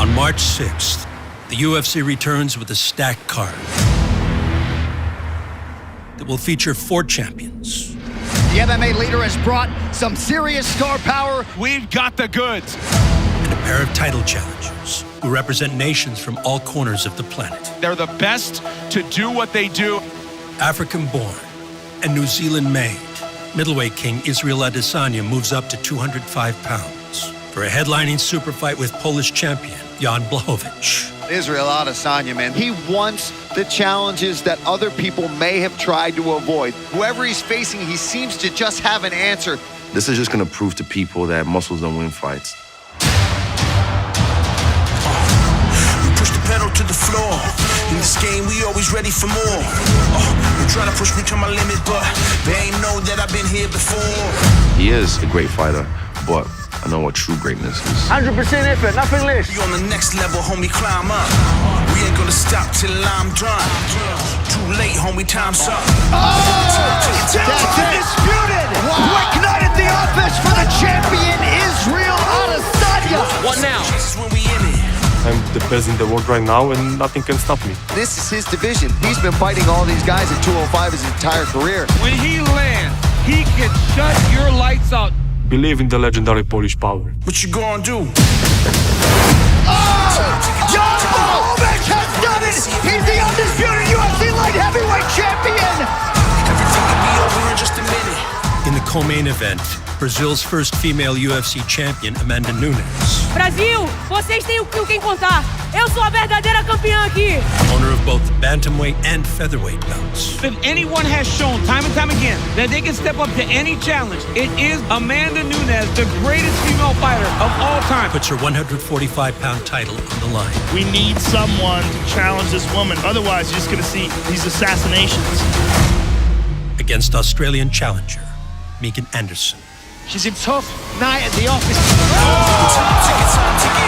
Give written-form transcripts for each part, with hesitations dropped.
On March 6th, the UFC returns with a stacked card that will feature 4 champions. The MMA leader has brought some serious star power. We've got the goods. And a pair of title challengers who represent nations from all corners of the planet. They're the best to do what they do. African-born and New Zealand-made, middleweight king Israel Adesanya moves up to 205 pounds for a headlining super fight with Polish champion Jan Blachowicz. Israel Adesanya, man, he wants the challenges that other people may have tried to avoid. Whoever he's facing, he seems to just have an answer. This is just going to prove to people that muscles don't win fights. We push the pedal to the floor. In this game, we always ready for more. They try to push me to my limit, but they ain't know that I've been here before. He is a great fighter, but I know what true greatness is. 100% effort, nothing less. We on the next level, homie, climb up. We ain't gonna stop till I'm done. Too late, homie, time's up. That's undisputed. Quick night at the office for the champion, Israel Adesanya. What now? When we in it. I'm the best in the world right now, and nothing can stop me. This is his division. He's been fighting all these guys at 205 his entire career. When he lands, he can shut your lights out. Believe in the legendary Polish power. What you gonna do? Jan Blachowicz has done it. He's the undisputed UFC light heavyweight champion. Everything can be over in just a minute. In the co-main event, Brazil's first female UFC champion, Amanda Nunes, Brasil, vocês têm com quem contar. Eu sou a verdadeira campeã aqui. owner of both the bantamweight and featherweight belts. If anyone has shown time and time again that they can step up to any challenge, it is Amanda Nunes, the greatest female fighter of all time. Puts her 145-pound title on the line. We need someone to challenge this woman. Otherwise, you're just going to see these assassinations. Against Australian challenger, Megan Anderson. She's in tough night at the office.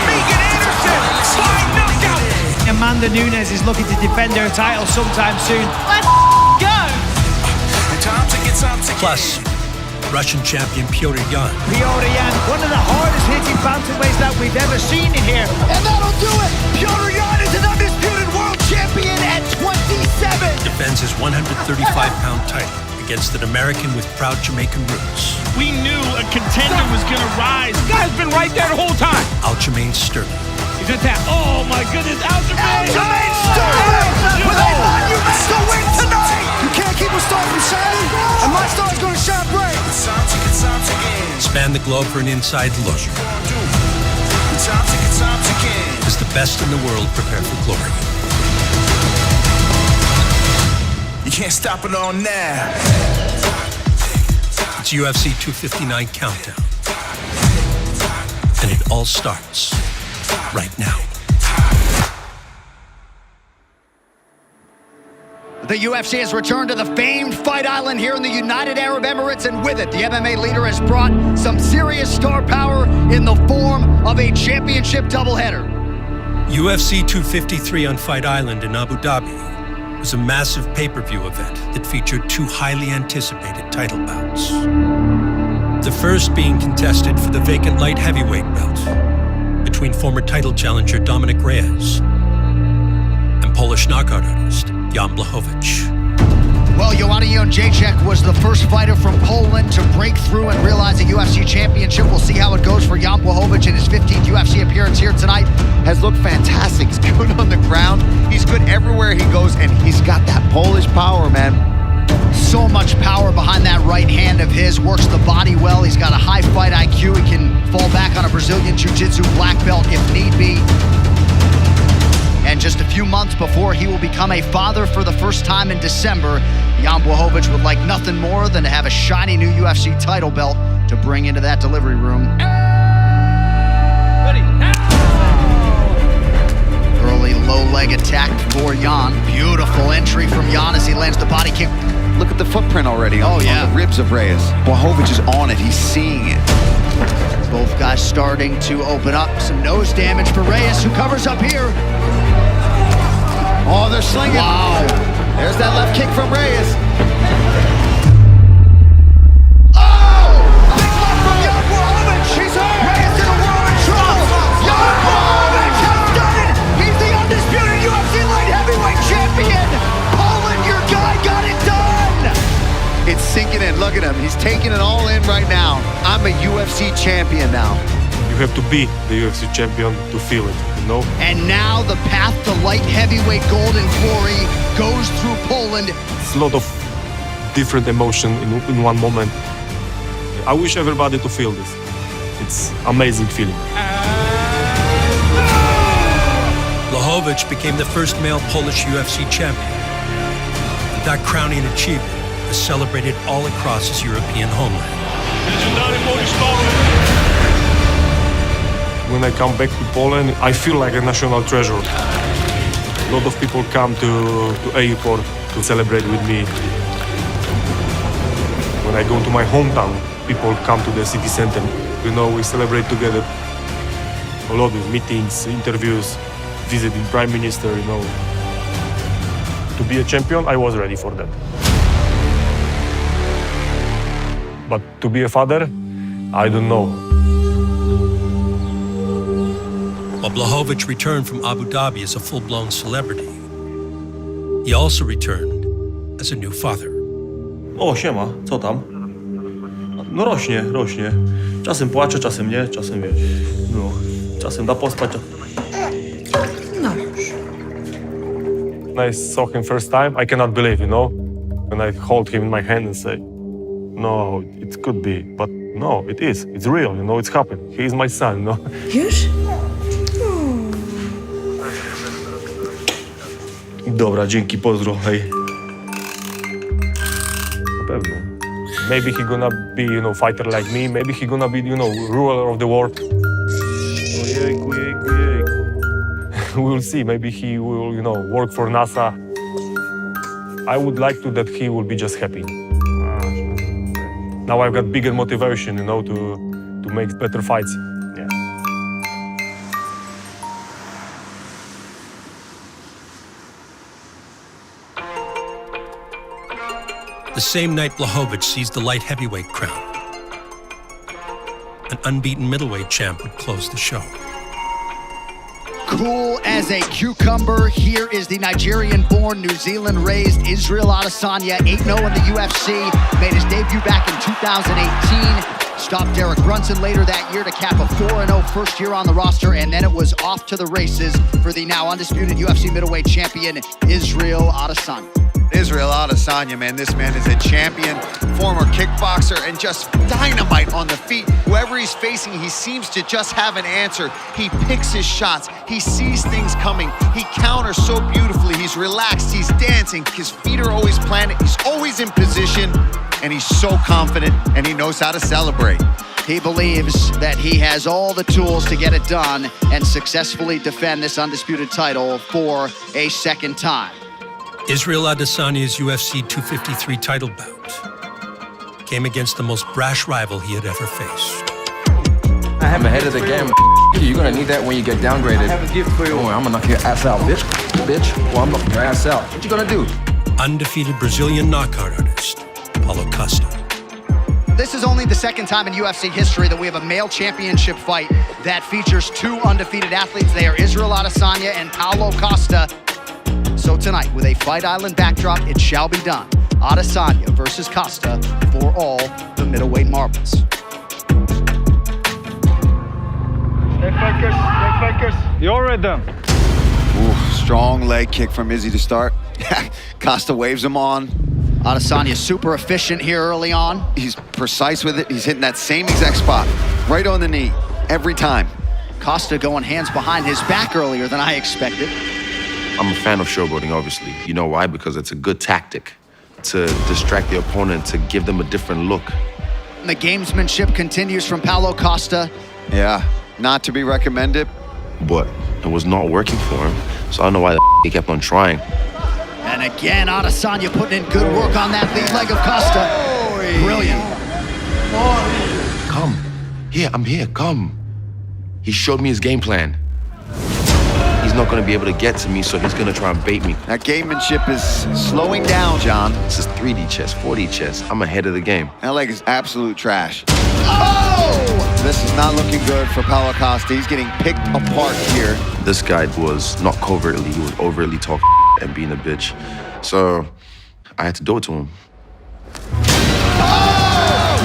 Megan Anderson, by knockout. Amanda Nunes is looking to defend her title sometime soon. Let's go. Plus, Russian champion Petr Yan. Petr Yan, one of the hardest hitting bantamweights that we've ever seen in here. And that'll do it. Petr Yan is an undisputed world champion at 27. Defends his 135-pound title against an American with proud Jamaican roots, We knew a contender was going to rise. This guy's been right there the whole time. Aljamain Sterling. He's attacked. Oh my goodness, Aljamain Sterling with a monumental win tonight. You can't keep a star from shining, and my star's going to shine bright. Span the globe for an inside look. As the best in the world prepare for glory. You can't stop it all now. It's UFC 259 Countdown. And it all starts right now. The UFC has returned to the famed Fight Island here in the United Arab Emirates, and with it, the MMA leader has brought some serious star power in the form of a championship doubleheader. UFC 253 on Fight Island in Abu Dhabi was a massive pay-per-view event that featured 2 highly anticipated title bouts. The first being contested for the vacant light heavyweight belt between former title challenger Dominic Reyes and Polish knockout artist Jan Blachowicz. Well, Joanna Jędrzejczyk was the first fighter from Poland to break through and realize a UFC championship. We'll see how it goes for Jan Blachowicz in his 15th UFC appearance here tonight. Has looked fantastic. He's good on the ground. He's good everywhere he goes, and he's got that Polish power, man. So much power behind that right hand of his. Works the body well. He's got a high fight IQ. He can fall back on a Brazilian Jiu-Jitsu black belt if need be. And just a few months before he will become a father for the first time in December, Jan Blachowicz would like nothing more than to have a shiny new UFC title belt to bring into that delivery room. Ready now. Early low leg attack for Jan. Beautiful entry from Jan as he lands the body kick. Look at the footprint already on the ribs of Reyes. Blachowicz is on it. He's seeing it. Both guys starting to open up. Some nose damage for Reyes, who covers up here. Oh, they're slinging. Wow. There's that left kick from Reyes. Oh! Big left from Jan Blachowicz. He's hurt. Reyes in a world of trouble. Jan Blachowicz has taking it all in right now. I'm a UFC champion now. You have to be the UFC champion to feel it, you know? And now the path to light heavyweight gold and glory goes through Poland. It's a lot of different emotion in one moment. I wish everybody to feel this. It's amazing feeling. Blachowicz became the first male Polish UFC champion. And that crowning achievement was celebrated all across his European homeland. When I come back to Poland, I feel like a national treasure. A lot of people come to airport to celebrate with me. When I go to my hometown, people come to the city center. You know, we celebrate together. A lot of meetings, interviews, visiting Prime Minister, you know. To be a champion, I was ready for that. But to be a father, I don't know. While Blachowicz returned from Abu Dhabi as a full-blown celebrity, he also returned as a new father. O, siema, co tam? No rośnie. Czasem płacze, czasem nie, czasem wiesz. No, czasem da pospać. When I saw him first time, I cannot believe, you know? When I hold him in my hand and say, no, it could be, but no, it is. It's real, you know, it's happened. He is my son, you know? Już? Dobra, dzięki, pozdro, hej. Na pewno. Maybe he gonna be, you know, fighter like me. Maybe he gonna be, you know, ruler of the world. Ojejku. We will see. Maybe he will, you know, work for NASA. I would like to that he will be just happy. Now I've got bigger motivation, you know, to make better fights. Yeah. The same night Blachowicz seized the light heavyweight crown, an unbeaten middleweight champ would close the show. Cool as a cucumber, here is the Nigerian-born, New Zealand-raised Israel Adesanya, 8-0 in the UFC, made his debut back in 2018, stopped Derek Brunson later that year to cap a 4-0 first year on the roster, and then it was off to the races for the now undisputed UFC middleweight champion, Israel Adesanya. Israel Adesanya, man, this man is a champion, former kickboxer, and just dynamite on the feet. Whoever he's facing, he seems to just have an answer. He picks his shots. He sees things coming. He counters so beautifully. He's relaxed. He's dancing. His feet are always planted. He's always in position, and he's so confident, and he knows how to celebrate. He believes that he has all the tools to get it done and successfully defend this undisputed title for a second time. Israel Adesanya's UFC 253 title bout came against the most brash rival he had ever faced. I'm ahead of the game. You're gonna need that when you get downgraded. I have a gift for you. I'm gonna knock your ass out, bitch. Well, I'm knocking your ass out. What you gonna do? Undefeated Brazilian knockout artist, Paulo Costa. This is only the second time in UFC history that we have a male championship fight that features two undefeated athletes. They are Israel Adesanya and Paulo Costa. So tonight, with a Fight Island backdrop, it shall be done. Adesanya versus Costa for all the middleweight marbles. Stay focused. You're rhythm. Ooh, strong leg kick from Izzy to start. Costa waves him on. Adesanya super efficient here early on. He's precise with it. He's hitting that same exact spot, right on the knee, every time. Costa going hands behind his back earlier than I expected. I'm a fan of showboating, obviously. You know why? Because it's a good tactic to distract the opponent, to give them a different look. The gamesmanship continues from Paulo Costa. Yeah, not to be recommended. But it was not working for him, so I don't know why he kept on trying. And again, Adesanya putting in good work on that lead leg of Costa. Brilliant. Come. Here, I'm here, come. He showed me his game plan. He's not going to be able to get to me, so he's going to try and bait me. That gamemanship is slowing down, John. This is 3D chess, 4D chess. I'm ahead of the game. That leg is absolute trash. Oh! This is not looking good for Paulo Costa. He's getting picked apart here. This guy was not covertly, he was overtly talking and being a bitch. So I had to do it to him. Oh!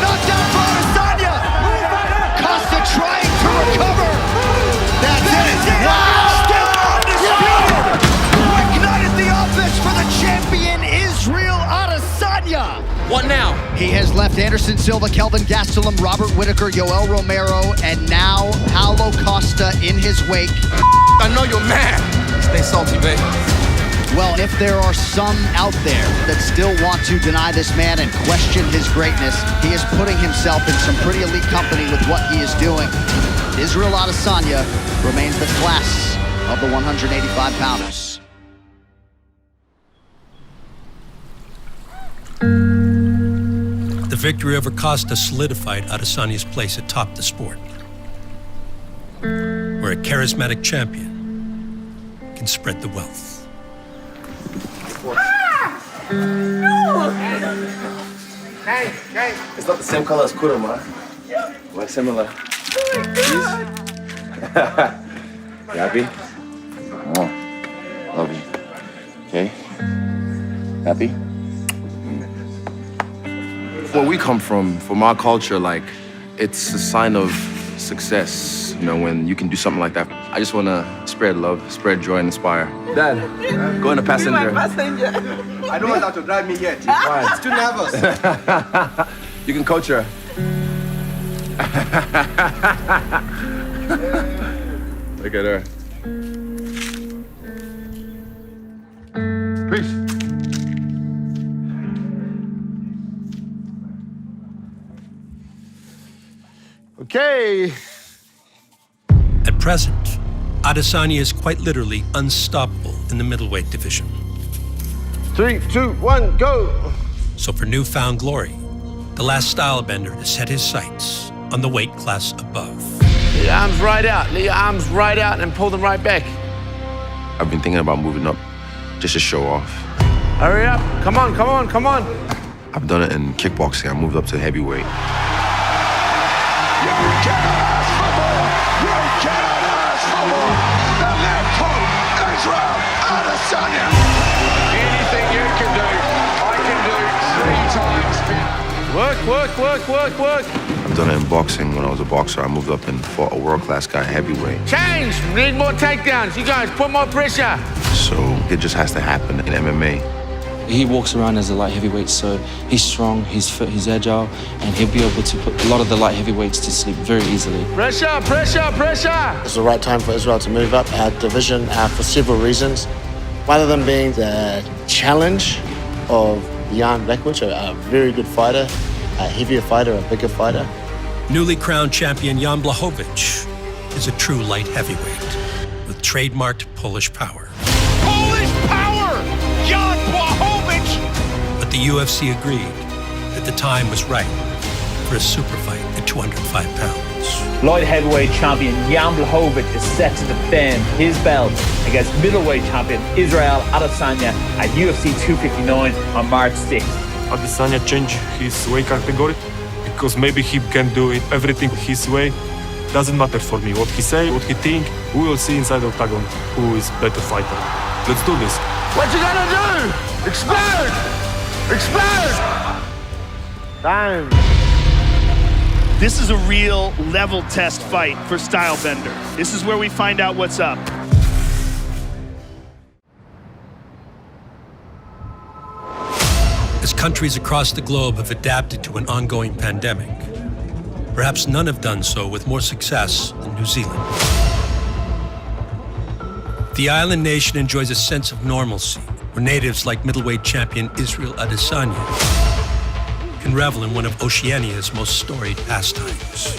What now? He has left Anderson Silva, Kelvin Gastelum, Robert Whitaker, Yoel Romero, and now Paulo Costa in his wake. I know you're mad. Stay salty, babe. Well, if there are some out there that still want to deny this man and question his greatness, he is putting himself in some pretty elite company with what he is doing. Israel Adesanya remains the class of the 185-pounders. The victory over Costa solidified Adesanya's place atop the sport, where a charismatic champion can spread the wealth. Hey. It's not the same color as Kurama. Like similar. Please? You happy? Oh, love you. Okay? Happy? Where we come from our culture, like, it's a sign of success, you know, when you can do something like that. I just want to spread love, spread joy, and inspire. Dad, go in the passenger. I don't want her to drive me yet. It's too nervous. You can coach her. Look at her. Peace. Okay. At present, Adesanya is quite literally unstoppable in the middleweight division. 3, 2, 1, go. So for newfound glory, the last stylebender to set his sights on the weight class above. Leave your arms right out. Leave your arms right out and pull them right back. I've been thinking about moving up just to show off. Hurry up. Come on. I've done it in kickboxing. I moved up to heavyweight. You cannot ask for more. You cannot ask for more. The left hook, Israel Adesanya. Anything you can do, I can do 3 times. Work. I've done it in boxing. When I was a boxer, I moved up and fought a world-class guy heavyweight. Change. Need more takedowns. You guys, put more pressure. So it just has to happen in MMA. He walks around as a light heavyweight, so he's strong, he's fit, he's agile, and he'll be able to put a lot of the light heavyweights to sleep very easily. Pressure. It's the right time for Israel to move up our division for several reasons. One of them being the challenge of Jan Blachowicz, a very good fighter, a heavier fighter, a bigger fighter. Newly crowned champion Jan Blachowicz is a true light heavyweight with trademarked Polish power. Polish power! Jan Blachowicz! But the UFC agreed that the time was right for a super fight at 205 pounds. Light heavyweight champion Jan Blachowicz is set to defend his belt against middleweight champion Israel Adesanya at UFC 259 on March 6th. Adesanya changed his weight category because maybe he can do it everything his way. Doesn't matter for me what he say, what he think. We will see inside the octagon who is better fighter. Let's do this. What you gonna do? Explode! Time. This is a real level test fight for Stylebender. This is where we find out what's up. As countries across the globe have adapted to an ongoing pandemic, perhaps none have done so with more success than New Zealand. The island nation enjoys a sense of normalcy, where natives like middleweight champion Israel Adesanya can revel in one of Oceania's most storied pastimes.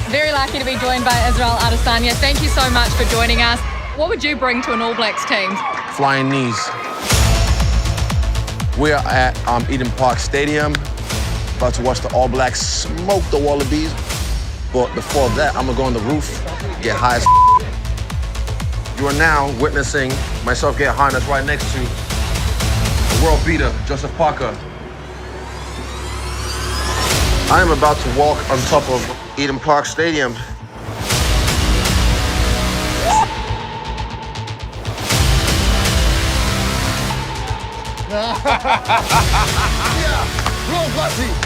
Very lucky to be joined by Israel Adesanya. Thank you so much for joining us. What would you bring to an All Blacks team? Flying knees. We are at Eden Park Stadium, about to watch the All Blacks smoke the Wallabies. But before that, I'm gonna go on the roof, get high as You are now witnessing myself get high, and that's right next to the world beater, Joseph Parker. I am about to walk on top of Eden Park Stadium.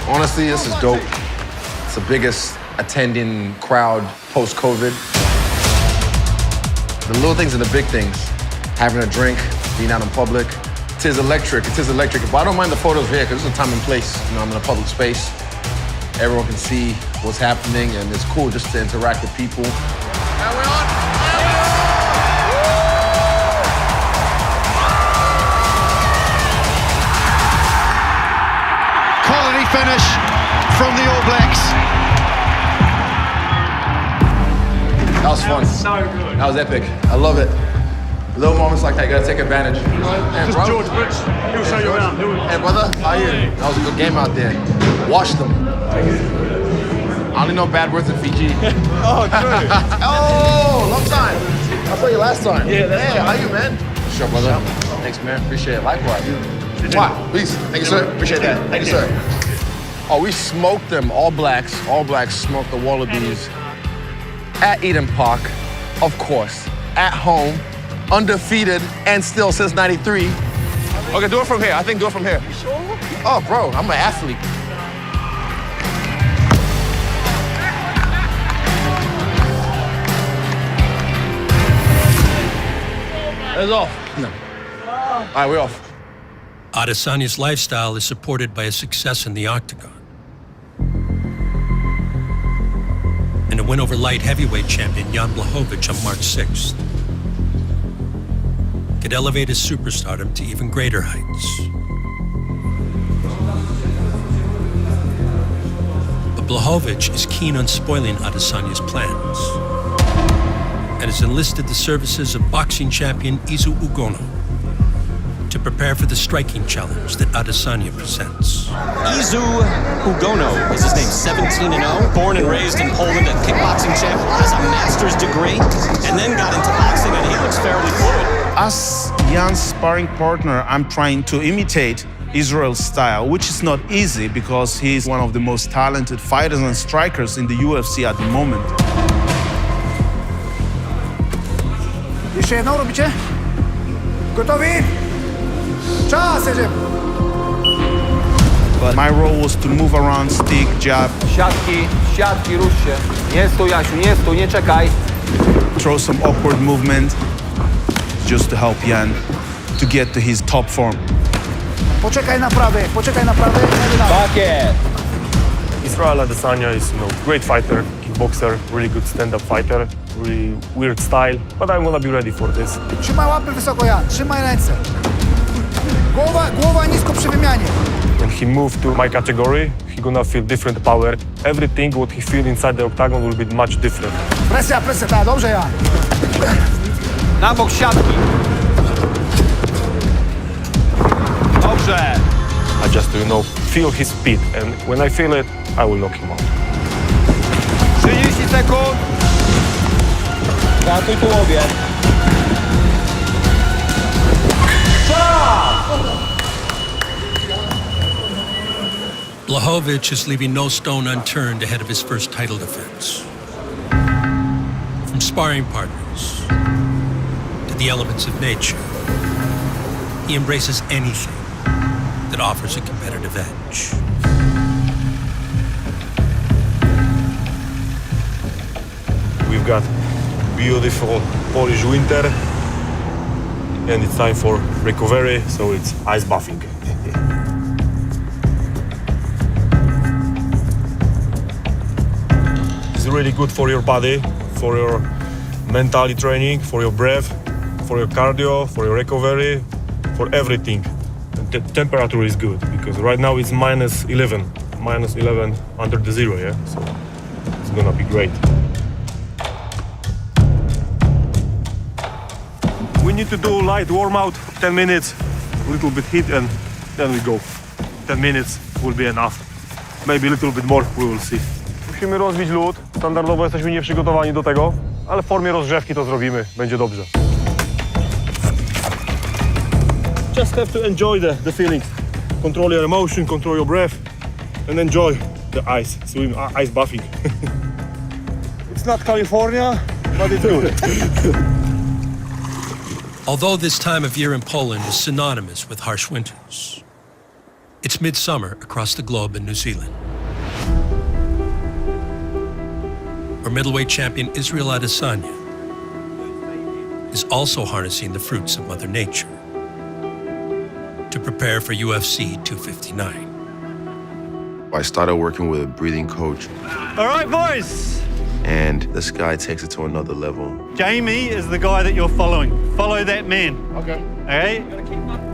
Honestly, this is dope. It's the biggest attending crowd post-COVID. The little things and the big things. Having a drink, being out in public, It is electric. It is electric. But I don't mind the photos here because it's a time and place. You know, I'm in a public space. Everyone can see what's happening, and it's cool just to interact with people. And we're on. Quality finish from the All Blacks. That was fun. So good. That was epic. I love it. Little moments like that, you gotta take advantage. This is George Rich. He'll show you around. Hey, brother, how are you? That was a good game out there. Watch them. I only know bad words in Fiji. Oh, true. Oh, long time. I saw you last time. Yeah, that's hey, how you, man? Sure, brother. Thanks, man. Appreciate it. Likewise. Wow, peace. Thank you, sir. Appreciate that. Thank you, sir. Oh, we smoked them. All Blacks smoked the Wallabies at Eden Park, of course, at home, undefeated, and still since '93. Okay, do it from here. I think do it from here. You sure? Oh, bro, I'm an athlete. It's off. No. All right, we're off. Adesanya's lifestyle is supported by his success in the octagon. And a win over light heavyweight champion Jan Blachowicz on March 6th could elevate his superstardom to even greater heights. But Blachowicz is keen on spoiling Adesanya's plans and has enlisted the services of boxing champion Izu Ugono to prepare for the striking challenge that Adesanya presents. Izu Ugono is his name, 17-0, born and raised in Poland, a kickboxing champ, has a master's degree, and then got into boxing, and he looks fairly fluid. As Jan's sparring partner, I'm trying to imitate Israel's style, which is not easy because he's one of the most talented fighters and strikers in the UFC at the moment. Jeszcze jedną robicie? Gotowi? Czas, jedziemy! But my role was to move around, stick, jab. Siatki, rusz się. Nie stój, Jasiu, nie stój, nie czekaj. Throw some awkward movement just to help Jan to get to his top form. Poczekaj na prawy. Tak jest. Israel Adesanya is, great fighter, kickboxer, really good stand-up fighter, really weird style, but I'm gonna be ready for this. Trzymaj łapy wysoko, Jan. Trzymaj ręce. Głowa nisko przy wymianie. When he moved to my category, he gonna feel different power. Everything what he feel inside the octagon will be much different. Presja, tak, dobrze, Jan. Na bok siatki. Dobrze. I just, feel his speed, and when I feel it, I will knock him out. 30 sekund. Ratuj tułowie. Blachowicz is leaving no stone unturned ahead of his first title defense. From sparring partners to the elements of nature, he embraces anything that offers a competitive edge. We've got beautiful Polish winter, and it's time for recovery, so it's ice bathing. It's really good for your body, for your mental training, for your breath, for your cardio, for your recovery, for everything. And the temperature is good because right now it's minus 11 under the zero, yeah? So it's gonna be great. We need to do light warm out, 10 minutes, a little bit heat, and then we go. 10 minutes will be enough. Maybe a little bit more, we will see. Musimy rozbić lód. Standardowo jesteśmy nieprzygotowani do tego, ale w formie rozgrzewki to zrobimy. Będzie dobrze. Just have to enjoy the feelings. Control your emotion, control your breath, and enjoy the ice, ice bathing. It's not California, but it's good. Although this time of year in Poland is synonymous with harsh winters, it's midsummer across the globe in New Zealand, where middleweight champion Israel Adesanya is also harnessing the fruits of Mother Nature. to prepare for UFC 259. I started working with a breathing coach. All right, boys. And this guy takes it to another level. Jamie is the guy that you're following. Follow that man. Okay. Okay?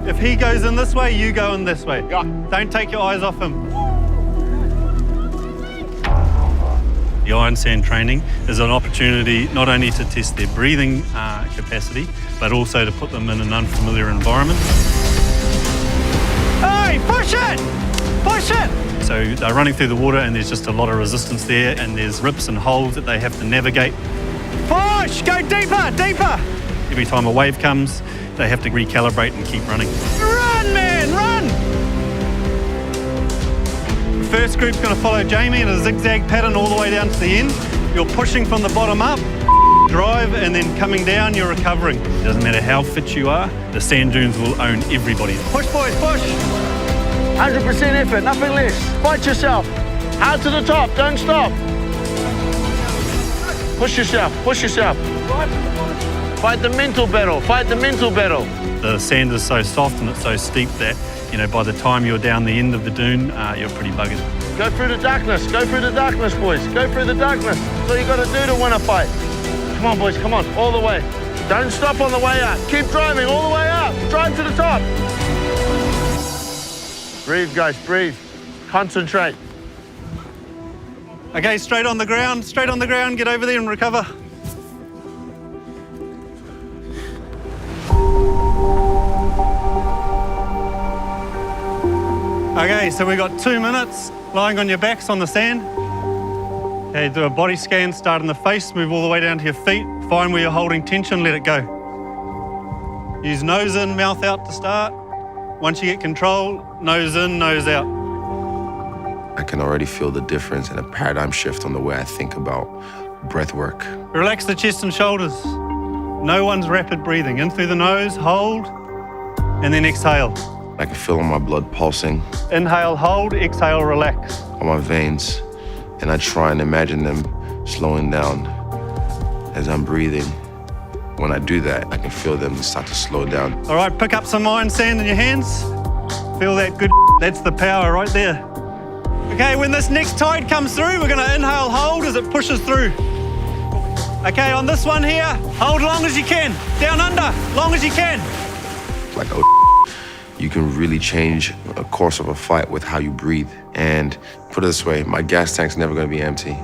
If he goes in this way, you go in this way. Yeah. Don't take your eyes off him. The Iron Sand training is an opportunity not only to test their breathing capacity, but also to put them in an unfamiliar environment. Hey, push it! Push it! So they're running through the water and there's just a lot of resistance there and there's rips and holes that they have to navigate. Push! Go deeper, deeper! Every time a wave comes, they have to recalibrate and keep running. Run, man, run! The first group's gonna follow Jamie in a zigzag pattern all the way down to the end. You're pushing from the bottom up, drive, and then coming down, you're recovering. It doesn't matter how fit you are, the sand dunes will own everybody. Push, boys, push! 100% effort, nothing less. Fight yourself. Out to the top, don't stop. Push yourself, push yourself. Fight the mental battle, fight the mental battle. The sand is so soft and it's so steep that, you know, by the time you're down the end of the dune, you're pretty buggered. Go through the darkness, boys. Go through the darkness. That's all you gotta do to win a fight. Come on, boys, come on, all the way. Don't stop on the way out. Keep driving all the way up. Drive to the top. Breathe, guys, breathe. Concentrate. Okay, straight on the ground, get over there and recover. Okay, so we got 2 minutes lying on your backs on the sand. Okay, do a body scan, start in the face, move all the way down to your feet. Find where you're holding tension, let it go. Use nose in, mouth out to start. Once you get control, nose in, nose out. I can already feel the difference and a paradigm shift on the way I think about breath work. Relax the chest and shoulders. No one's rapid breathing. In through the nose, hold, and then exhale. I can feel my blood pulsing. Inhale, hold, exhale, relax. On my veins, and I try and imagine them slowing down as I'm breathing. When I do that, I can feel them start to slow down. All right, pick up some iron sand in your hands. Feel that good, that's the power right there. Okay, when this next tide comes through, we're gonna inhale, hold as it pushes through. Okay, on this one here, hold long as you can. Down under, long as you can. Like, oh, you can really change a course of a fight with how you breathe. And put it this way, my gas tank's never gonna be empty.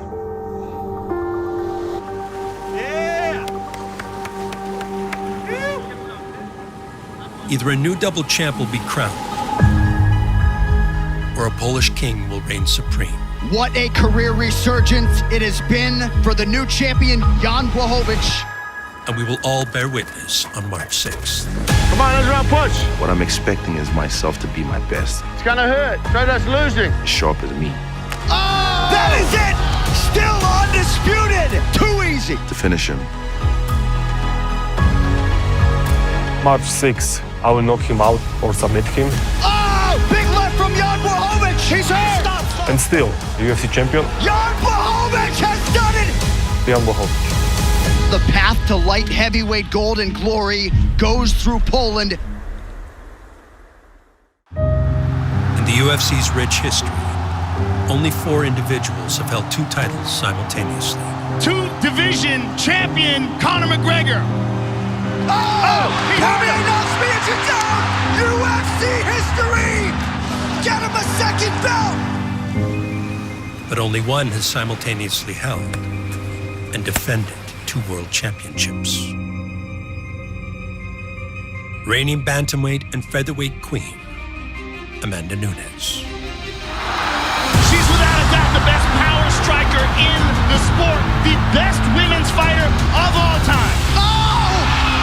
Either a new double champ will be crowned, or a Polish king will reign supreme. What a career resurgence it has been for the new champion, Jan Blachowicz. And we will all bear witness on March 6th. Come on, Israel, push. What I'm expecting is myself to be my best. It's gonna hurt. Try that's losing. Show up as me. Oh! That is it! Still undisputed! Too easy. To finish him. March 6th, I will knock him out or submit him. Oh! Big left from Jan Blachowicz! He's hurt! Stop. And still, UFC champion, Jan Blachowicz has done it! Jan Blachowicz. The path to light heavyweight gold and glory goes through Poland. In the UFC's rich history, only 4 individuals have held 2 titles simultaneously. 2-division champion Conor McGregor. Oh! Tommy announced me it's down! UFC history! Get him a second belt! But only one has simultaneously held and defended 2 world championships. Reigning bantamweight and featherweight queen, Amanda Nunes. She's without a doubt the best power striker in the sport, the best women's fighter of all time. Oh!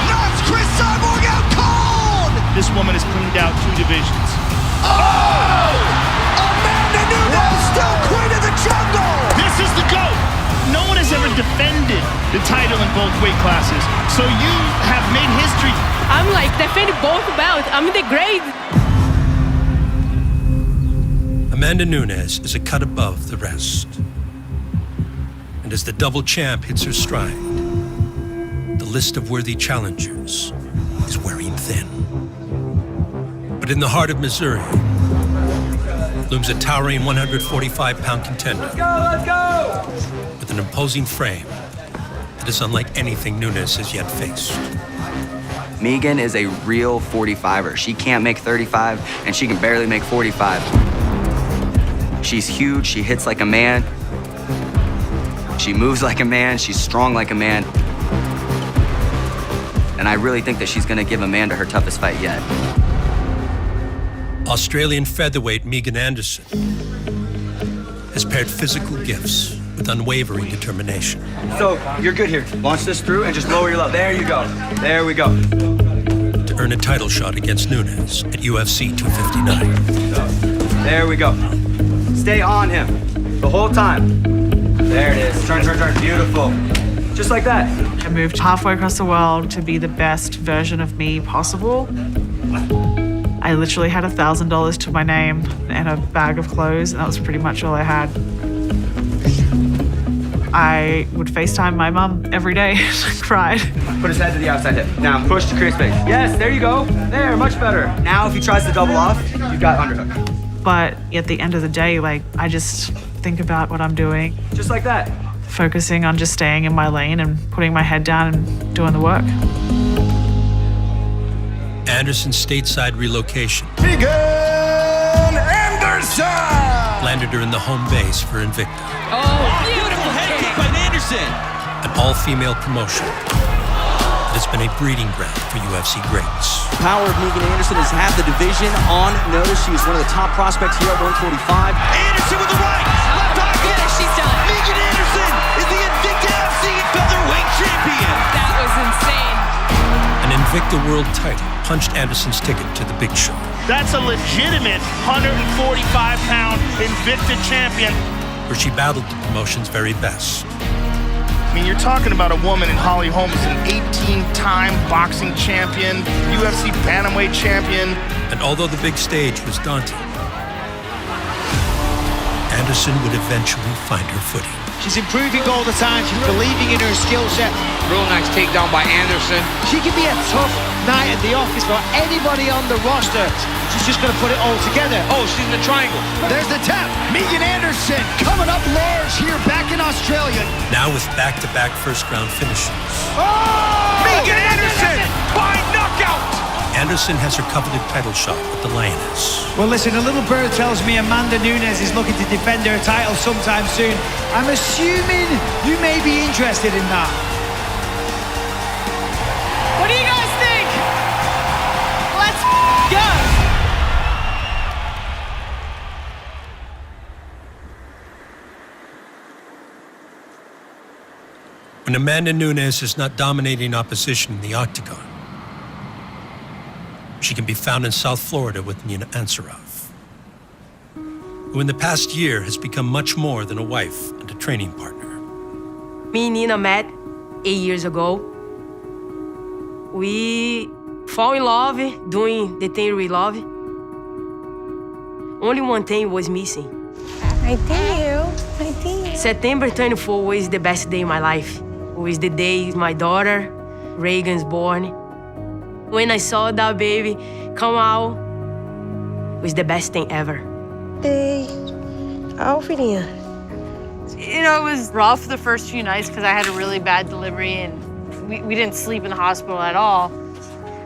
Knocks Chris Cyborg out cold! This woman has cleaned out 2 divisions. Oh! Amanda Nunes, still queen of the jungle! This is the GOAT! No one has ever defended the title in both weight classes, so you have made history. I'm like defending both belts. I'm the great. Amanda Nunes is a cut above the rest. And as the double champ hits her stride, the list of worthy challengers is wearing thin. But in the heart of Missouri looms a towering 145-pound contender. Let's go! With an imposing frame that is unlike anything Nunes has yet faced. Megan is a real 45er. She can't make 35, and she can barely make 45. She's huge, she hits like a man. She moves like a man, she's strong like a man. And I really think that she's gonna give Amanda her toughest fight yet. Australian featherweight Megan Anderson has paired physical gifts with unwavering determination. So, you're good here. Launch this through and just lower your level. There you go. There we go. To earn a title shot against Nunes at UFC 259. There we go. Stay on him the whole time. There it is. Turn, turn, turn. Beautiful. Just like that. I moved halfway across the world to be the best version of me possible. I literally had $1,000 to my name and a bag of clothes, and that was pretty much all I had. I would FaceTime my mum every day and cried. Put his head to the outside hip. Now push to create space. Yes, there you go. There, much better. Now if he tries to double off, you've got underhook. But at the end of the day, I just think about what I'm doing. Just like that. Focusing on just staying in my lane and putting my head down and doing the work. Anderson's stateside relocation Megan Anderson! landed her in the home base for Invicta. Oh, beautiful head kick by Anderson. An all-female promotion that has been a breeding ground for UFC greats. The power of Megan Anderson has had the division on notice. She is one of the top prospects here at 145. Anderson with the right. Left eye kick. She's done. Megan Anderson is the Invicta UFC featherweight champion. That was insane. An Invicta world title punched Anderson's ticket to the big show. That's a legitimate 145-pound Invicta champion. Where she battled the promotion's very best. I mean, you're talking about a woman in Holly Holm, an 18-time boxing champion, UFC bantamweight champion. And although the big stage was daunting, Anderson would eventually find her footing. She's improving all the time. She's believing in her skill set. Real nice takedown by Anderson. She can be a tough night at the office for anybody on the roster. She's just going to put it all together. Oh, she's in the triangle. There's the tap. Megan Anderson coming up large here back in Australia. Now with back-to-back first-round finishes. Oh! Megan Anderson by knockout! Anderson has her coveted title shot with the Lioness. Well, listen, a little bird tells me Amanda Nunes is looking to defend her title sometime soon. I'm assuming you may be interested in that. What do you guys think? Let's go! When Amanda Nunes is not dominating opposition in the octagon, she can be found in South Florida with Nina Ansaroff, who in the past year has become much more than a wife and a training partner. Me and Nina met 8 years ago. We fall in love doing the thing we love. Only one thing was missing. I think. September 24 was the best day of my life. It was the day my daughter, Reagan's born. When I saw that baby come out, it was the best thing ever. Hey, filhinha. You know, it was rough the first few nights because I had a really bad delivery and we didn't sleep in the hospital at all.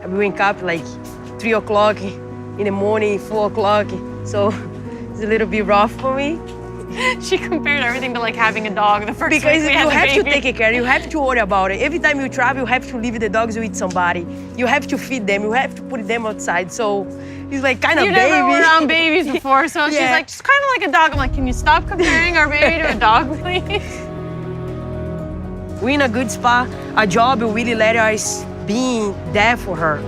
We wake up like 3 o'clock in the morning, 4 o'clock. So it's a little bit rough for me. She compared everything to like having a dog the first week we had you the have baby. to take care, you have to worry about it. Every time you travel, you have to leave the dogs with somebody. You have to feed them, you have to put them outside. So it's like kind of You baby. never were around babies before, so she's like, just kind of like a dog. I'm like, can you stop comparing our baby to a dog, please? We're in a good spot. Our job will really let us be there for her.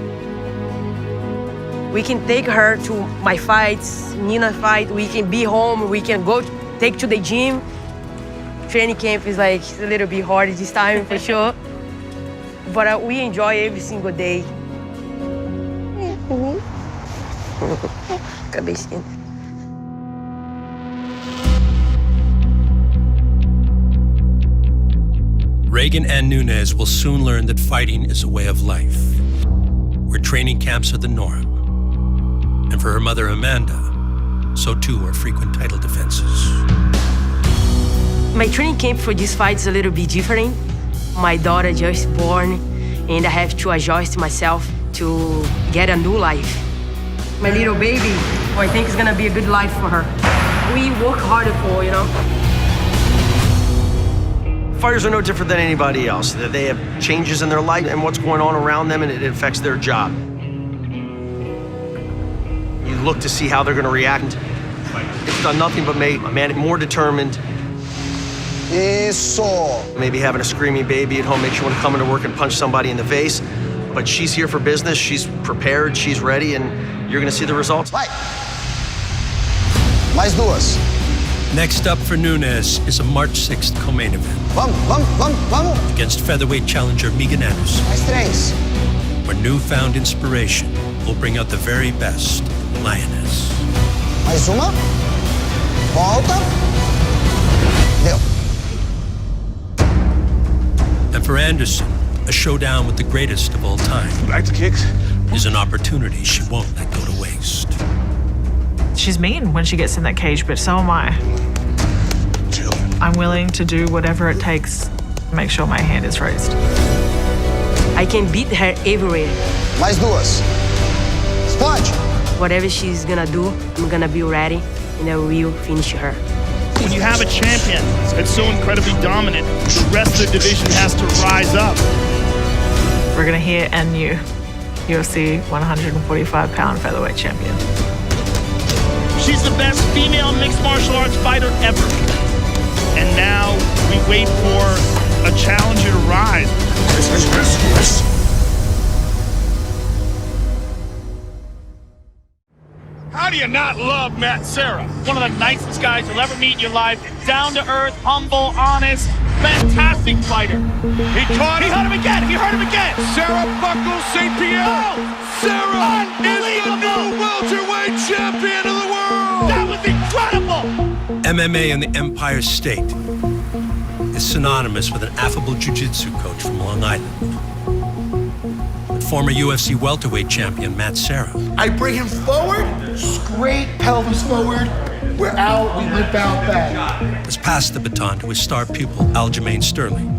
We can take her to my fights, Nina fight. We can be home. We can go take to the gym. Training camp is like a little bit hard this time for sure. But we enjoy every single day. Cabecinha. Reagan and Nunes will soon learn that fighting is a way of life, where training camps are the norm, And for her mother, Amanda, so too are frequent title defenses. My training camp for this fight is a little bit different. My daughter just born, and I have to adjust myself to get a new life. My little baby, I think it's gonna be a good life for her. We work harder for, you know. Fighters are no different than anybody else. They have changes in their life and what's going on around them, and it affects their job. You look to see how they're gonna react. It's done nothing but make a man more determined. Eso. Maybe having a screaming baby at home makes you want to come into work and punch somebody in the face. But she's here for business, she's prepared, she's ready, and you're gonna see the results. Vai. Mais duas. Next up for Nunes is a March 6th co-main event. Vamos. Against featherweight challenger Megan Anderson. Mais três. Where newfound inspiration will bring out the very best in Lioness. Mais uma. Volta. Deu. And for Anderson, a showdown with the greatest of all time. Like the kicks. Is an opportunity she won't let go to waste. She's mean when she gets in that cage, but so am I. I'm willing to do whatever it takes to make sure my hand is raised. I can beat her everywhere. Mais duas. Explode. Whatever she's gonna do, I'm gonna be ready, and I will finish her. When you have a champion that's so incredibly dominant, the rest of the division has to rise up. We're gonna hear a new UFC 145-pound featherweight champion. She's the best female mixed martial arts fighter ever. And now we wait for a challenger to rise. Yes. How do you not love Matt Serra? One of the nicest guys you'll ever meet in your life. Down to earth, humble, honest, fantastic fighter. He caught him. He hurt him again. He hurt him again. Serra buckles St. Pierre. Oh, Serra is the new welterweight champion of the world. That was incredible. MMA in the Empire State is synonymous with an affable jiu-jitsu coach from Long Island. But former UFC welterweight champion Matt Serra. I bring him forward, straight pelvis forward. We're out, we limp out back. Has passed the baton to his star pupil, Aljamain Sterling.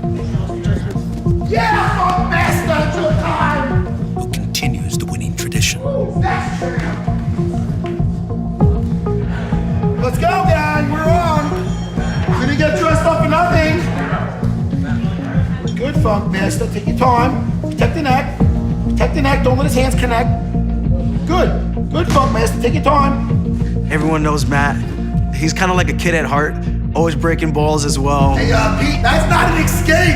Yeah, I'm master to the time. Who continues the winning tradition. Let's go, guys, we're on. We didn't get dressed up for nothing. Good, Funk Master, take your time. Protect the neck. Protect the neck, don't let his hands connect. Good, Funk Master, take your time. Everyone knows Matt. He's kind of like a kid at heart, always breaking balls as well. Hey, Pete, that's not an escape.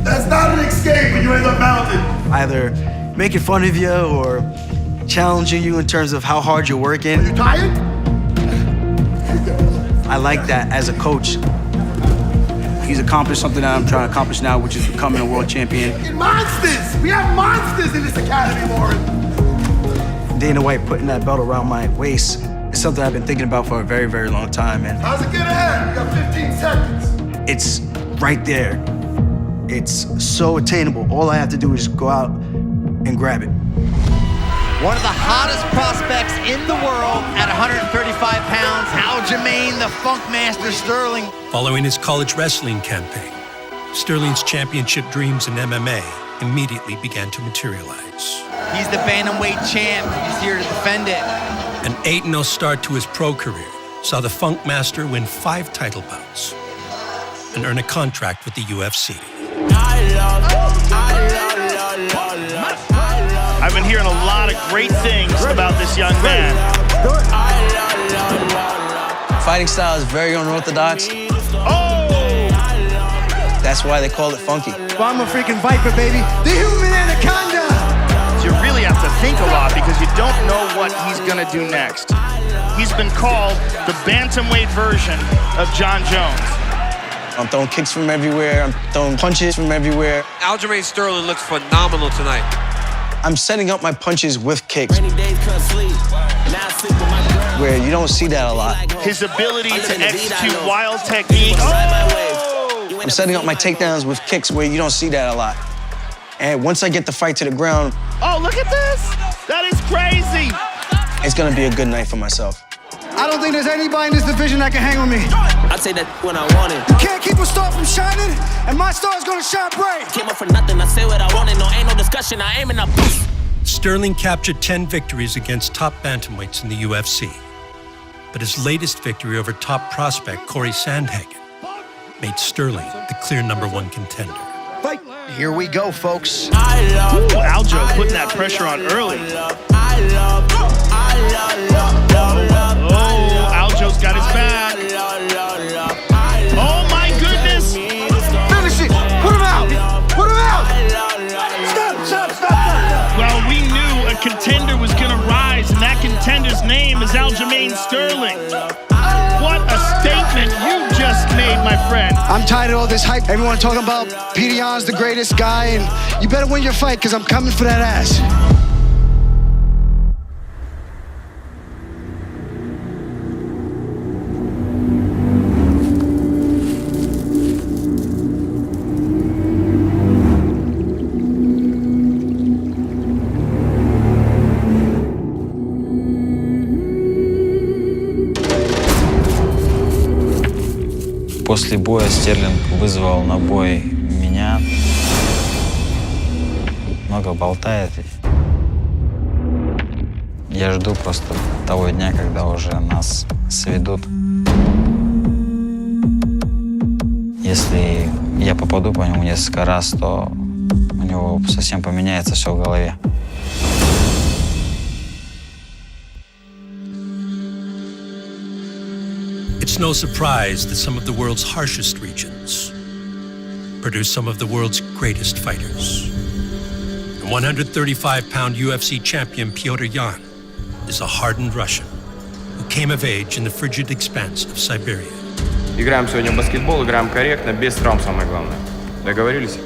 That's not an escape when you end up mounted. Either making fun of you or challenging you in terms of how hard you're working. Are you tired? I like that as a coach. He's accomplished something that I'm trying to accomplish now, which is becoming a world champion. Monsters! We have monsters in this academy, Warren. Dana White putting that belt around my waist is something I've been thinking about for a very, very long time. And how's it gonna end? We got 15 seconds. It's right there. It's so attainable. All I have to do is go out and grab it. One of the hottest prospects in the world at 135 pounds, Aljamain the Funkmaster Sterling. Following his college wrestling campaign, Sterling's championship dreams in MMA immediately began to materialize. He's the bantamweight champ. He's here to defend it. An 8-0 start to his pro career saw the Funkmaster win 5 title bouts and earn a contract with the UFC. I've been hearing a lot of great things about this young man. Fighting style is very unorthodox. Oh! That's why they call it funky. Well, I'm a freaking viper, baby. The human anaconda! You really have to think a lot because you don't know what he's gonna do next. He's been called the bantamweight version of John Jones. I'm throwing kicks from everywhere. I'm throwing punches from everywhere. Aljamain Sterling looks phenomenal tonight. I'm setting up my punches with kicks, where you don't see that a lot. His ability to execute wild techniques. Oh! I'm setting up my takedowns with kicks where you don't see that a lot. And once I get the fight to the ground... Oh, look at this! That is crazy! it's gonna be a good night for myself. I don't think there's anybody in this division that can hang with me. I'd say that when I want it. You can't keep a star from shining, and my star's gonna shine bright. Came up for nothing, I say what I wanted, no, ain't no discussion, I aim and I boost. Sterling captured 10 victories against top bantamweights in the UFC. But his latest victory over top prospect Corey Sandhagen made Sterling the clear #1 contender. Fight. Here we go, folks. Aljo putting that pressure on early. Aljo's got his back. Oh my goodness! Finish it! Put him out! Put him out! Stop! Well, we knew a contender was gonna rise, and that contender's name is Aljamain Sterling. What a statement you just made, my friend. I'm tired of all this hype. Everyone talking about Petr Yan's the greatest guy, and you better win your fight, because I'm coming for that ass. После боя Стерлинг вызвал на бой меня. Много болтает. Я жду просто того дня, когда уже нас сведут. Если я попаду по нему несколько раз, то у него совсем поменяется все в голове. It's no surprise that some of the world's harshest regions produce some of the world's greatest fighters. The 135-pound UFC champion Petr Yan is a hardened Russian who came of age in the frigid expanse of Siberia. Играем сегодня в баскетбол, играем корректно, без травм, самое главное. Договорились?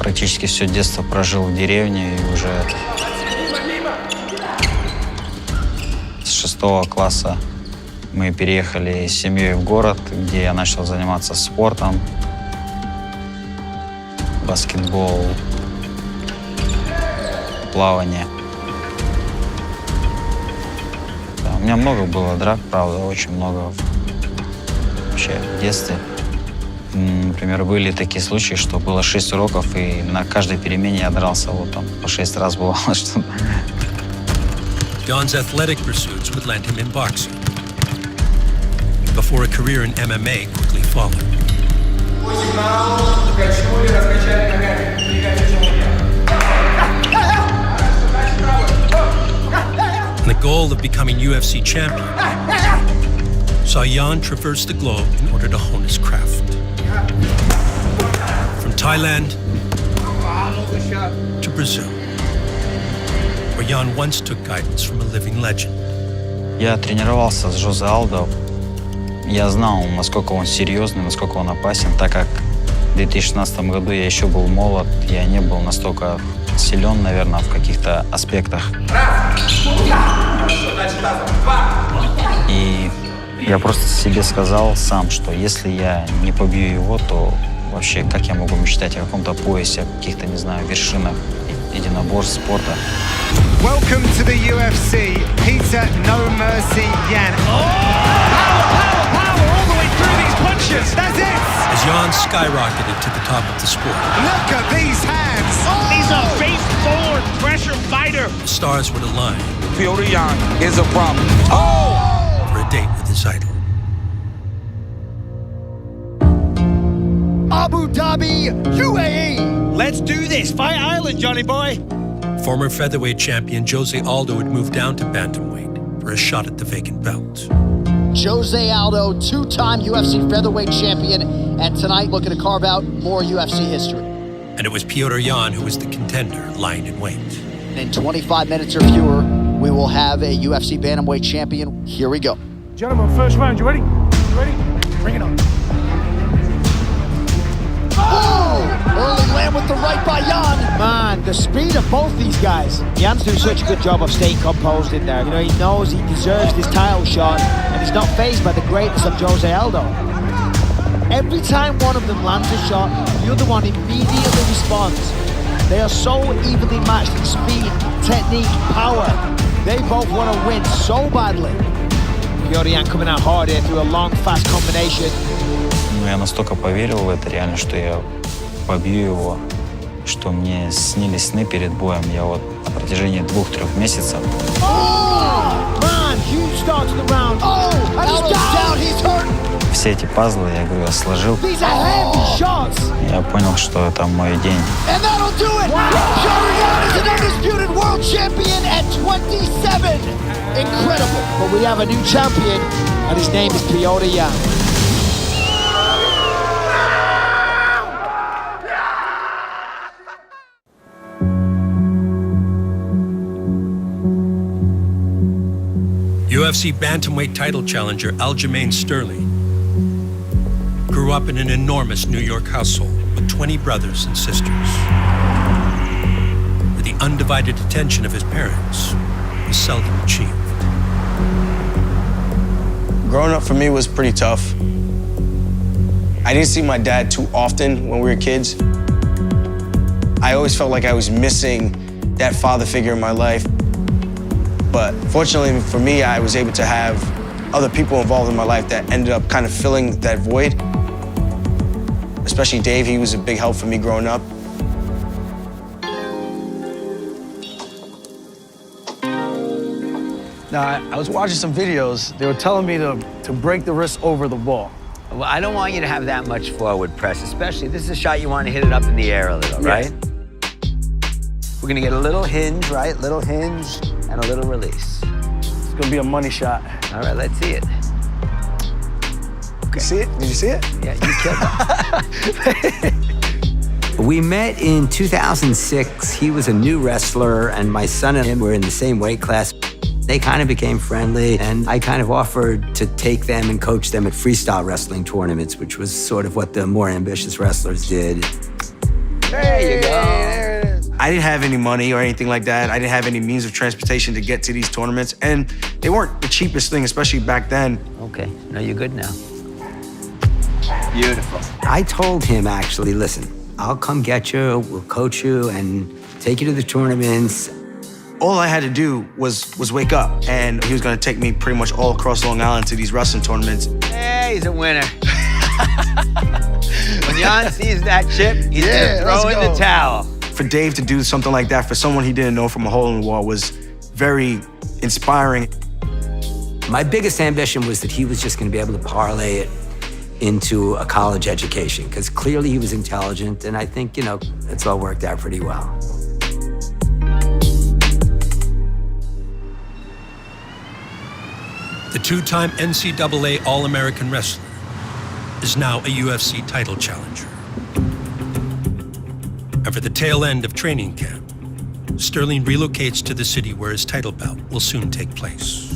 Практически все детство прожил в деревне и уже с 6 класса мы переехали с семьей в город, где я начал заниматься спортом, баскетбол, плавание. Да, у меня много было драк, правда, очень много вообще в детстве. Например, были такие случаи, что было 6 уроков, и на каждой перемене я дрался вот там по 6 раз бывало, что... Jan's athletic pursuits would land him in boxing, before a career in MMA quickly followed. And the goal of becoming UFC champion saw Jan traverse the globe in order to hone his craft. From Thailand to Brazil, where Jan once took guidance from a living legend. Я тренировался с Жозе Алдо. Я знал, насколько он серьезный, насколько он опасен, так как в 2016 году я еще был молод, я не был настолько силен, наверное, в каких-то аспектах. И я просто себе сказал сам, что если я не побью его, то вообще как я могу мечтать о каком-то поясе, о каких-то, не знаю, вершинах единоборств, спорта. Welcome to the UFC, Petr No Mercy Yan. Power all the way through these punches. That's it. As Jan skyrocketed to the top of the sport. Look at these hands. He's a face-forward pressure fighter. The stars would align. Petr Yan is a problem. For a date with his idol. Abu Dhabi, UAE. Let's do this. Fight Island, Johnny boy. Former featherweight champion Jose Aldo would move down to bantamweight for a shot at the vacant belt. Jose Aldo, two-time UFC featherweight champion, and tonight looking to carve out more UFC history. And it was Petr Yan who was the contender, lying in wait. In 25 minutes or fewer, we will have a UFC bantamweight champion. Here we go. Gentlemen, first round, you ready? You ready? Bring it on. Oh! Early land with the right by Jan. Man, the speed of both these guys. Jan's doing such a good job of staying composed in there. You know, he knows he deserves this title shot, and he's not fazed by the greatness of Jose Aldo. Every time one of them lands a shot, the other one immediately responds. They are so evenly matched in speed, technique, power. They both want to win so badly. Petr Yan coming out hard here through a long, fast combination. Я настолько поверил в это реально, что я побью его, что мне снились сны перед боем. Я вот на протяжении 2-3 месяцев. Все эти пазлы, я говорю, я сложил. Я понял, что это мой день. Incredible, but we have a new champion, and his name is Petr Yan. UFC bantamweight title challenger Aljamain Sterling grew up in an enormous New York household with 20 brothers and sisters. With the undivided attention of his parents was seldom achieved. Growing up for me was pretty tough. I didn't see my dad too often when we were kids. I always felt like I was missing that father figure in my life. But fortunately for me, I was able to have other people involved in my life that ended up kind of filling that void. Especially Dave, he was a big help for me growing up. Now, I was watching some videos. They were telling me to break the wrist over the ball. Well, I don't want you to have that much forward press, especially this is a shot you want to hit it up in the air a little, right? We're gonna get a little hinge, right? Little hinge and a little release. It's gonna be a money shot. All right, let's see it. Okay. You see it? Did you see it? Yeah, you killed it. We met in 2006. He was a new wrestler, and my son and him were in the same weight class. They kind of became friendly, and I kind of offered to take them and coach them at freestyle wrestling tournaments, which was sort of what the more ambitious wrestlers did. There you go. There it is. I didn't have any money or anything like that. I didn't have any means of transportation to get to these tournaments, and they weren't the cheapest thing, especially back then. Okay, no, you're good now. Beautiful. I told him, actually, listen, I'll come get you, we'll coach you, and take you to the tournaments. All I had to do was wake up, and he was gonna take me pretty much all across Long Island to these wrestling tournaments. Hey, he's a winner. When Jan sees that chip, he's gonna throw in the towel. For Dave to do something like that for someone he didn't know from a hole in the wall was very inspiring. My biggest ambition was that he was just gonna be able to parlay it into a college education, because clearly he was intelligent, and I think, you know, it's all worked out pretty well. The two-time NCAA All-American wrestler is now a UFC title challenger. And for the tail end of training camp, Sterling relocates to the city where his title bout will soon take place.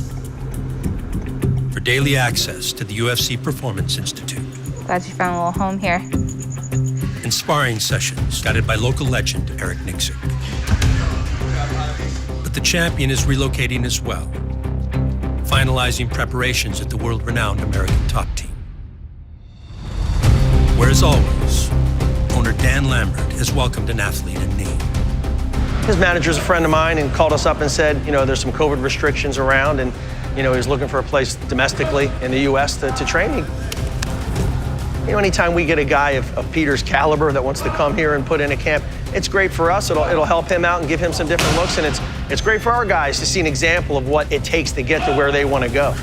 For daily access to the UFC Performance Institute. Glad you found a little home here. And sparring sessions guided by local legend Eric Nixick. But the champion is relocating as well, finalizing preparations at the world-renowned American top team. Where, as always, owner Dan Lambert has welcomed an athlete in need. His manager's a friend of mine and called us up and said, you know, there's some COVID restrictions around, and, you know, he's looking for a place domestically in the U.S. to train. You know, anytime we get a guy of Peter's caliber that wants to come here and put in a camp, it's great for us. It'll help him out and give him some different looks, and it's great for our guys to see an example of what it takes to get to where they want to go.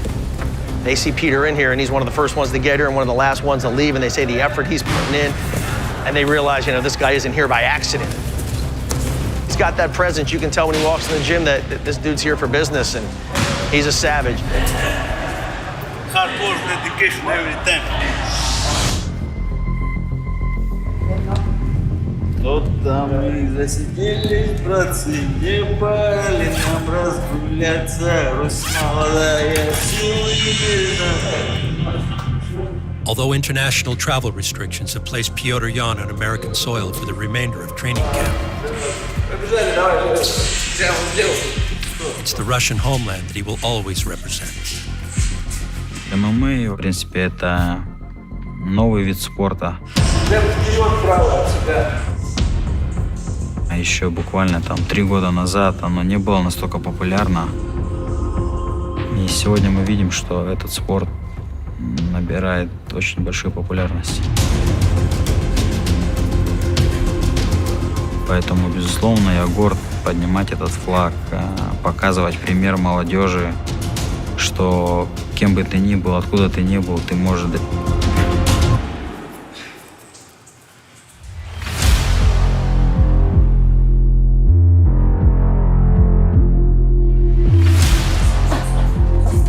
They see Peter in here, and he's one of the first ones to get here and one of the last ones to leave, and they say the effort he's putting in, and they realize, you know, this guy isn't here by accident. He's got that presence. You can tell when he walks in the gym that this dude's here for business, and he's a savage. Hardcore dedication every time. Вот там мы засиделись, братцы, не пали нам разгуляться, Русь молодая, силы немерено. Although international travel restrictions have placed Petr Yan on American soil for the remainder of training camp, it's the Russian homeland that he will always represent. ММА, в принципе, это новый вид спорта. еще буквально там 3 года назад оно не было настолько популярно. И сегодня мы видим, что этот спорт набирает очень большую популярность. Поэтому, безусловно, я горд поднимать этот флаг, показывать пример молодежи, что кем бы ты ни был, откуда ты ни был, ты можешь...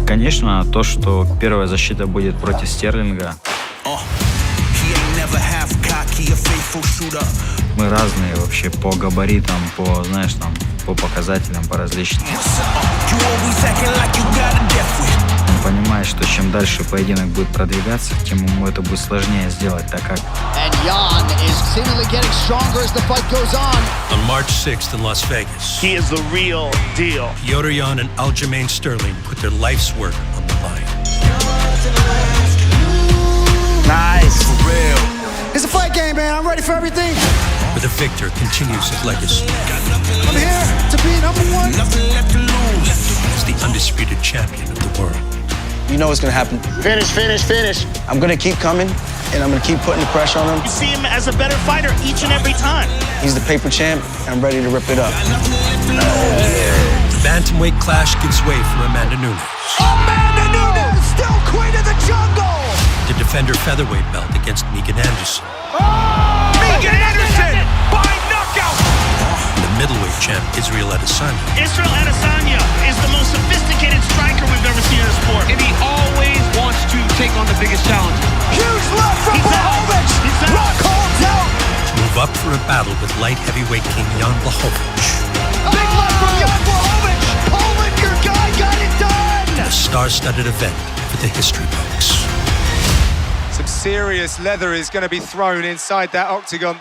Конечно, то, что первая защита будет против Стерлинга. Мы разные вообще по габаритам, по, знаешь, там, по показателям, по различным. Он понимает, что чем дальше поединок будет продвигаться, тем ему это будет сложнее сделать, так как... On March 6th in Las Vegas, He is the real deal. Petr Yan and Aljamain Sterling put their life's work on the line. Nice. For real. It's a fight game, man. I'm ready for everything. Where the victor continues his legacy I'm here to be #1. as the undisputed champion of the world. You know what's gonna happen. Finish, finish, finish. I'm gonna keep coming, and I'm gonna keep putting the pressure on him. You see him as a better fighter each and every time. He's the paper champ, and I'm ready to rip it up. The bantamweight clash gives way for Amanda Nunes Amanda Nunes, still queen of the jungle. to defend her featherweight belt against Megan Anderson. Megan Anderson by knockout. And the middleweight champ Israel Adesanya Israel Adesanya is the most sophisticated striker we've ever seen in the sport. And he always wants to take on the biggest challenge. Huge left from Blachowicz. Rock holds out. to move up for a battle with light heavyweight king Jan Blachowicz. Big left from Jan Blachowicz. Poland, your guy got it done. A star-studded event for the history books. Some serious leather is going to be thrown inside that octagon.